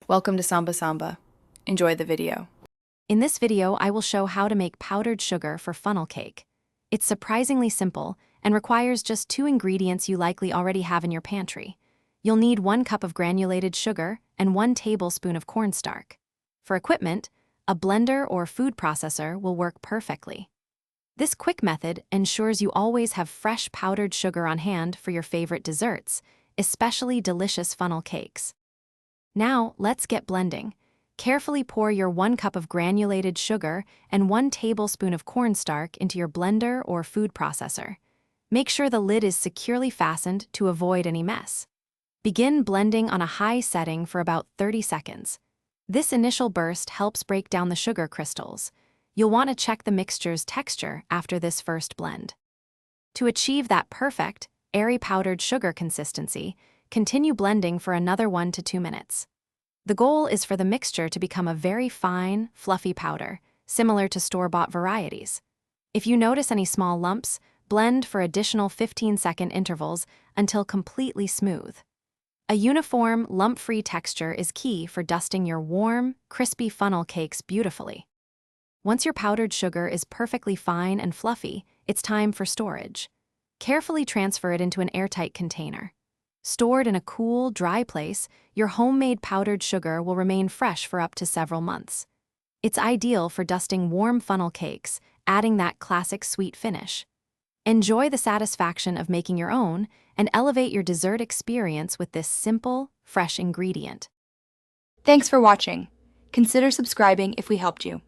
Welcome to Samba Samba. Enjoy the video. In this video, I will show how to make powdered sugar for funnel cake. It's surprisingly simple and requires just 2 ingredients you likely already have in your pantry. You'll need 1 cup of granulated sugar and 1 tablespoon of cornstarch. For equipment, a blender or food processor will work perfectly. This quick method ensures you always have fresh powdered sugar on hand for your favorite desserts, especially delicious funnel cakes. Now, let's get blending. Carefully pour your 1 cup of granulated sugar and 1 tablespoon of cornstarch into your blender or food processor. Make sure the lid is securely fastened to avoid any mess. Begin blending on a high setting for about 30 seconds. This initial burst helps break down the sugar crystals. You'll want to check the mixture's texture after this first blend. To achieve that perfect, airy powdered sugar consistency, continue blending for another 1 to 2 minutes. The goal is for the mixture to become a very fine, fluffy powder, similar to store-bought varieties. If you notice any small lumps, blend for additional 15-second intervals until completely smooth. A uniform, lump-free texture is key for dusting your warm, crispy funnel cakes beautifully. Once your powdered sugar is perfectly fine and fluffy, it's time for storage. Carefully transfer it into an airtight container. Stored in a cool, dry place, your homemade powdered sugar will remain fresh for up to several months. It's ideal for dusting warm funnel cakes, adding that classic sweet finish. Enjoy the satisfaction of making your own and elevate your dessert experience with this simple, fresh ingredient. Thanks for watching. Consider subscribing if we helped you.